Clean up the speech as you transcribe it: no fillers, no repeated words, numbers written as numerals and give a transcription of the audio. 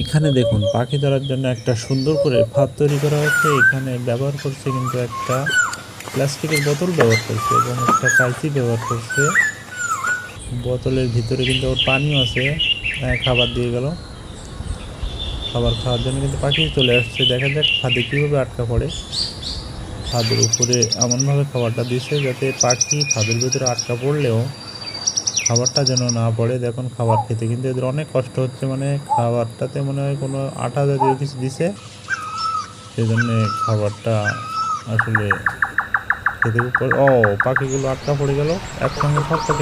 এখানে দেখুন পাখি ধরার জন্য একটা সুন্দর করে ফাঁদ তৈরি করা হয়েছে। এখানে ব্যবহার করছে কিন্তু একটা প্লাস্টিকের বোতল ব্যবহার করছে এবং একটা কাঁচি ব্যবহার করছে। বোতলের ভিতরে কিন্তু ওর পানিও আছে। খাবার দিয়ে গেল, খাবার খাওয়ার জন্য কিন্তু পাখি চলে আসছে। দেখা যাক ফাঁদে কীভাবে আটকা পড়ে। ফাঁদের উপরে এমনভাবে খাবারটা দিচ্ছে যাতে পাখি ফাঁদের ভিতরে আটকা পড়লেও খাবারটা যেন না পড়ে। দেখুন খাবার খেতে কিন্তু এদের অনেক কষ্ট হচ্ছে, মানে খাবারটাতে মনে হয় কোনো আটা জাতীয় কিছু দিছে, সেই জন্যে খাবারটা আসলে খেতে ও পাখিগুলো আটকা পড়ে গেল একসঙ্গে, সব পাখি